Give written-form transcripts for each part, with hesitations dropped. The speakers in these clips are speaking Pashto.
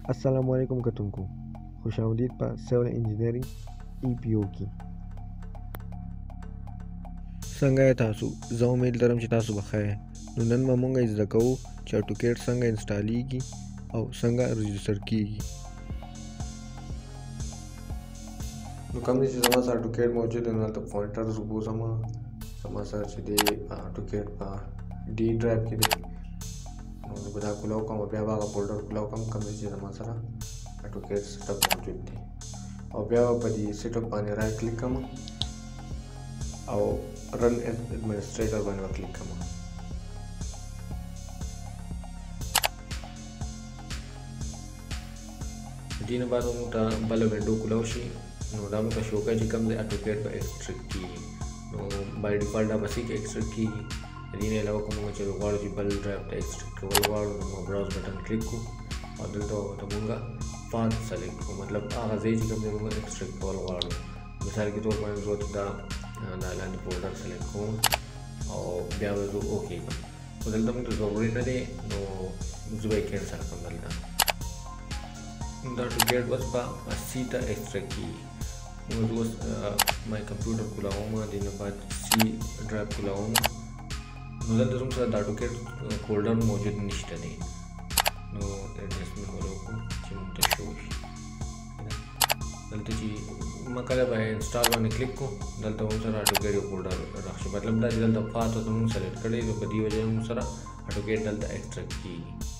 अस्सलामुअलैकुम कतुमको खुशामदीद पर सिविल इंजीनियरिंग EPO की څنګه تاسو زه امید لرم چې تاسو بخیر نو نن به مونږ زده کوو چې AutoCAD څنګه انسټالیږي او څنګه رجسټر کیږي نو کوم چې زما سره AutoCAD موجود دی نو هلته پوینټرز وبوزم زما سره چې دی AutoCAD په D ډرایو کې دی نو زه به دا کولاو کوم بیا به هغه فولډر کولاو کوم کوم چې زما سره AutoCAD سیټ اپ موجود دی او بیا په دې سیټ اپ باندې رائټ کلیک کوم او رن ایڈمنسٹریٹر باندې کلیک کوم دینه بعد موږ ته بل وینډو کولاو شي نو دا موږ ته شو کوي چې کوم د AutoCAD په ایکسټریکټ کیږي نو بای ډیفالت دا بس کې ایکسټریکټ کیږي دینه علاوه کوم چې غواړو چې بل ډرایو ته ایکسټریکټ کول غواړو نو براوز بٹن کلیک کو او دلته موږ پات سلیکټ کو مطلب هغه ځای چې کوم موږ ایکسټریکټ کول غواړو مثال کې تور باندې زه دا لاندې فولډر سلیکټ کوم او بیا به زه اوکې کوم خو دلته موږ ته ضروري نه دی نو زه به یې کینسل کوم دلته دا AutoCAD اوس په سیټه ایکسټریکټ کیږي موږ اوس مای کمپیوټر کولاوم دې نه بعد سی ډرایو کولاوم نو دلته زموږ سره د AutoCAD فولډر موجود نشته دی نو ایډجسټمنټ وکړو چې موږ ته شو شي دلته چې ما کله به انسټال باندې کلیک کو دلته موږ سره AutoCAD فولډر راځي مطلب دا چې دلته فات ته موږ سلیکټ کړی نو په دې وجه موږ سره AutoCAD دلته ایکسټریکټ کیږي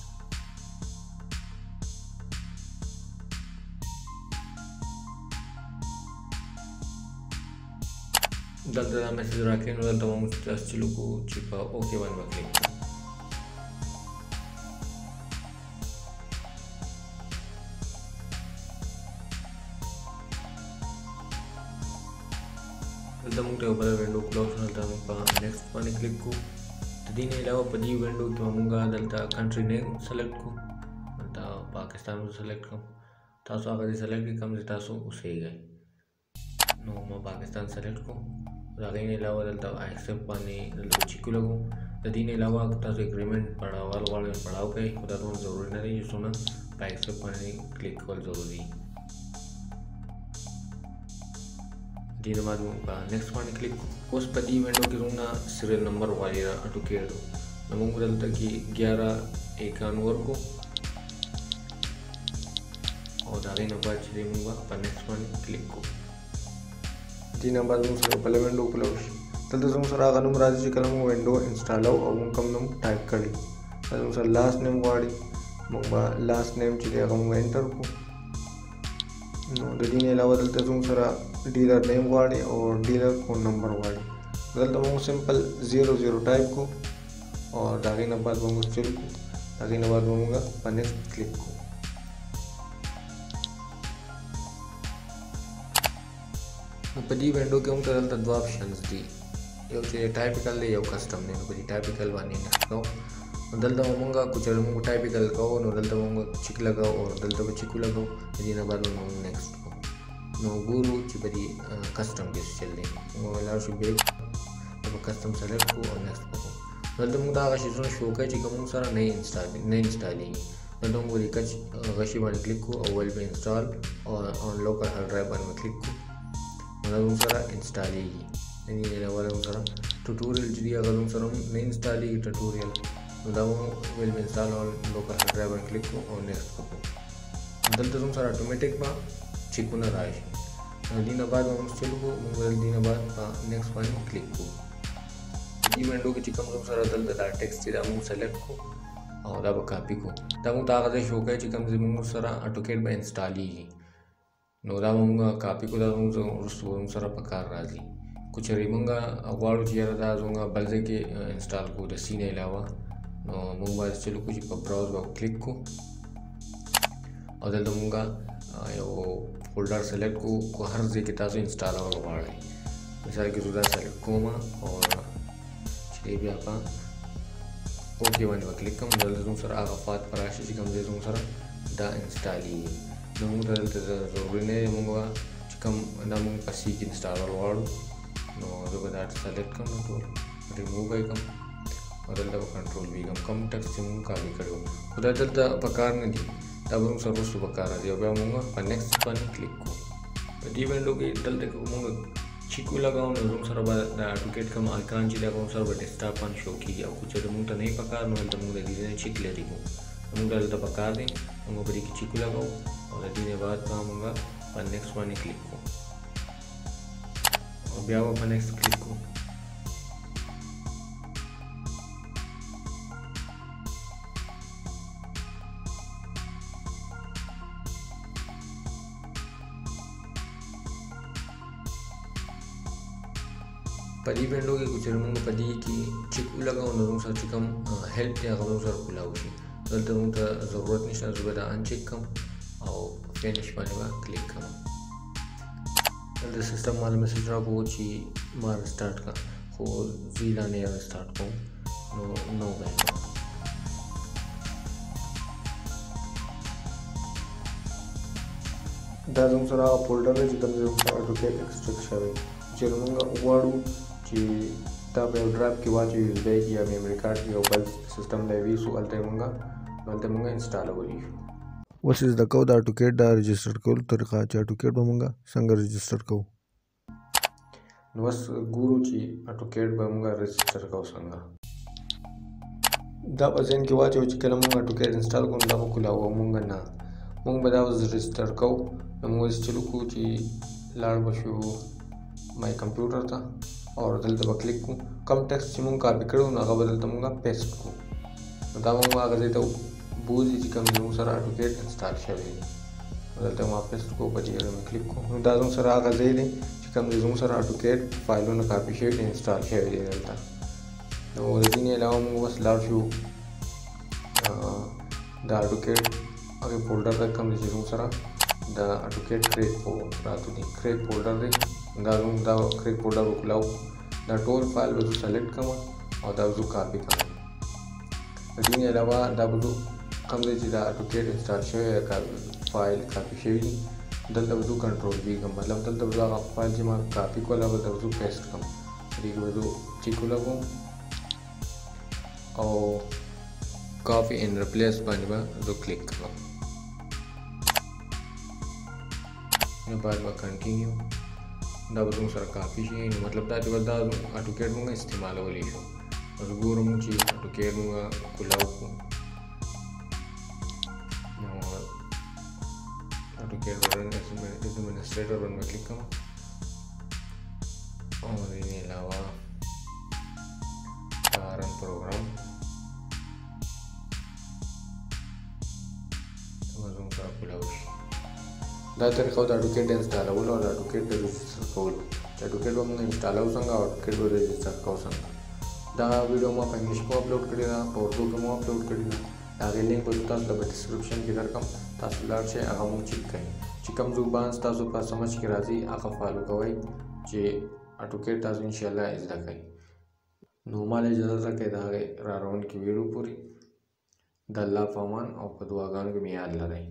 دلته دا میسج راکړي نو دلته موږ چې لوکو چې په اوکې باندې کلیک کوو دلته موږ ته یو بل وینډو کولاو شو دلته موږ په نیکسټ باندې کلیک کوو د دې نه علاوه په دې وینډو کې موږ دلته کنټري نیم سلیکټ کوو دلته پاکستان سلیکټ کوم تاسو هغه دې سلیکټ کړئ کوم چې تاسو اوسېږئ نو ما پاکستان سلیکټ کوم د هغې نه علاوه دلته ایکسپټ باندې دلته چیکو لګوم د دې نه علاوه تاسو اګریمنټ پړاوال غواړئ پړاو کوئ خو دا دومره ضروري نه دی چې څونه په ایکسپټ باندې کلیک کول ضروري دي دې نه بعد موږ په نیکسټ باندې کلیک کوو اوس په دې وینډو کې زموږ نه سیریل نمبر غواړي AutoCAD نو موږ دلته کې 1191 ورکو او د هغې نه بعد چې دی موږ په نیکسټ باندې کلیک کوو دې نه بعد موږ سره بله وینډو کولاو شي دلته زموږ سره هغه نوم راځي چې کله موږ وینډو انسټالو او موږ کوم نوم ټایپ کړی زموږ سره لاست نیم غواړي موږ به لاست نیم چې دی هغه موږ انټر کړو نو د دې نه علاوه دلته زموږ سره ډیلر نیم غواړي او ډیلر فون نمبر غواړي دلته موږ سمپل 00 ټایپ کو او د هغې نه بعد موږ چل کو د هغې نه بعد موږ په نیکسټ کلیک کو نو په دې وینډو کې موږ ته دلته دوه آپشنز دي یو چې ټایپیکل دی یو کسټم دی نو په دې ټایپیکل باندې نیکسټ کوو نو دلته موږ کوچر موږ ټایپیکل کوو نو دلته موږ چیک لګاو او دلته به چیکو لګاو د دې نه بعد موږ نیکسټ کوو نو ګورو چې په دې کسټم کې څه چل دی موږ ولاړ شو بیک په کسټم سلیکټ کوو او نیکسټ کوو دلته موږ دا هغه شیزونه شو کوي چې کوم سره نه انسټالیږي دلته موږ د کچ هغه شي باندې کلیک کوو او ویل به انسټال او آن لوکل هارډ ډرایو باندې کلیک کوو نو موږ سره انسټالیږي یعنی علاوه موږ سره ټوټوریل چې دی هغه موږ سره نه انسټالیږي ټوټوریل نو دا ویل به انسټال او لوکل هارډ ډرایو باندې کلیک کوو او نیکسټ کوو دلته موږ سره اتوماتیک به چیکونه راشي دې نه بعد موږ چلو کوو موږ دې نه بعد نیکسټ باندې کلیک کوو دې وینډو کې چې کوم موږ سره دلته دا ټیکسټ دی دا موږ سلیکټ کوو او دا به کاپي کوو دا موږ ته هغه ځای شو کوي چې کوم موږ سره AutoCAD به انسټالیږي نو دا موږ کاپي کوو دا موږ سره په کار راځي کو چېرې موږ غواړو چې یاره دا زموږ بل ځای کې انسټال کوو د سی نه علاوه نو موږ باید چلو کوو چې په براوز به کلیک کوو او دلته موږ یو فولډر سلیکټ کوو هر ځای کې تاسو انسټالول غواړئ مثال کې زه دا سلیکټ کوم او چې بیا په اوکې باندې به کلیک کوم دلته زموږ سره هغه فات به راشي چې کوم ځای زموږ سره دا انسټالیږي نو موږ ته دلته ضروري نه دی موږ به چې کوم دا موږ په سی کې انسټالول غواړو نو زه به دا سلیکټ کوم ټول ریموو به یې کوم او دلته به کنټرول وي کوم ټیکسټ چې موږ کاپي کړی و خو دا دلته په کار نه دي دا به موږ سره وروسته په کار راځي او بیا موږ په نیکسټ باندې کلیک کوو. په دې وینډو کې دلته که موږ چیک ولګوو نو زموږ سره به د اټوکیټ کوم ایکران چې دی هغه موږ سره به ډیسکټاپ باندې شو کېږي او که چېرې موږ ته نه وي پکار نو هلته موږ د دې نه چیک لري کوو. موږ دلته پکار دی موږ په دې کې چیک ولګوو او د دې نه بعد به موږ په نیکسټ باندې کلیک کوو او بیا به په نیکسټ کلیک کوو. په دې وینډو کې چې موږ په دې کې چیک ولګوو نو موږ سره چې کوم هیلپ دی هغه موږ سره کولاو شي. دلته موږ ته ضرورت نشته، زه به دا ان چیک کوم او فینش باندې به کلیک کوم. دلته سیستم مال میسج راغو چې ما ریسټارټ کړه خو زه یې لا نه ریسټارټ کوم نو باندې دا زموږ سره هغه فولډر دی چې کوم ځای موږ اټوکیټ ایکسټریکټ شوی چې موږ غواړو چې دا په یو ډرایو کې واچوو یو اس بی کې یا میموري کارډ کې یو بل سیسټم دی وي سو هلته یې موږ انسټالولی شو. اوس یې زده کوو د اټوکیټ دا رجسټر کولو طریقه چې اټوکیټ به موږ څنګه رجسټر کوو. نو اوس ګورو چې اټوکیټ به موږ رجسټر کوو څنګه. دا په ذهن کې واچوو چې کله موږ اټوکیټ انسټال کوو دا به کولاوو موږ نه موږ به دا اوس رجسټر کوو. نو موږ اوس چلو کوو چې لاړ به شو مای کمپیوټر ته او دلته به کلیک کوو. کم ټیکسټ چې موږ کاپي کړو نو هغه به دلته موږ پیسټ کوو. نو دا موږ هغه ځای ته بوځي چې کوم زموږ سره اټوکیټ انسټال شوی دی. دلته ما پیسټ کوو په دې مې کلیک کوو. نو دا زموږ سره هغه ځای دی چې کوم زموږ سره اټوکیټ فایلونه کاپي شوي دي انسټال شوی دی دلته. نو د دې نه علاوه موږ اوس لاړ شو د اټوکیټ هغې فولډر ته کوم چې زموږ سره د اټوکیټ کریټ راته دي کریټ فولډر دی. دا زموږ دا کریټ فولډر وکلاو دا ټول فایل به زه سلیکټ کوم او دا به زه کاپي کوم. د دې نه علاوه دا به زه کوم ځای چې دا اټوکیټ انسټال شوی فایل کاپي شوي دي دلته به زه کنټرول وي کوم مطلب دلته به زه هغه فایل چې ما کاپي کول هغه دلته به زه پیسټ کوم. دې کې به زه چیک ولګوم او کاپي اینډ ریپلیس باندې به زه کلیک کوم. نو بعد به کنټینیو دا به زموږ سره کاپي شي. نو مطلب دا چې دا اټوکیټ موږ استعمالولی شو. اوس ګورو موږ چې اټوکیټ موږ کولاو کړو نو اټوکیټ ایڈمنسټریټر باندې کلیک کوم او د دې علاوه رن پروګرام زموږ سره کولاو شي. دا طریقه د اټوکیټ انسټالولو او د اټوکیټ د رجسټر کولو چې اټوکیټ به موږ انسټالو څنګه او اټوکیټ به رجسټر کوو څنګه. دا ویډیو ما په انګلیش کې اپلوډ کړې ده په اردو کې مو اپلوډ کړې ده. د هغې لینک به تاسو ته په ډسکرپشن کې درکړم تاسو لاړ شئ هغه مو چیک کړئ چې کوم زبان ستاسو په سمجھ کې راځي هغه فالو کوئ چې اټوکیټ تاسو انشاءالله زده کړئ. نو مال اجازه راکړئ د هغې را روانکې ویډیو پورې د الله په امان او په دعاګانو کې مې یاد لرئ.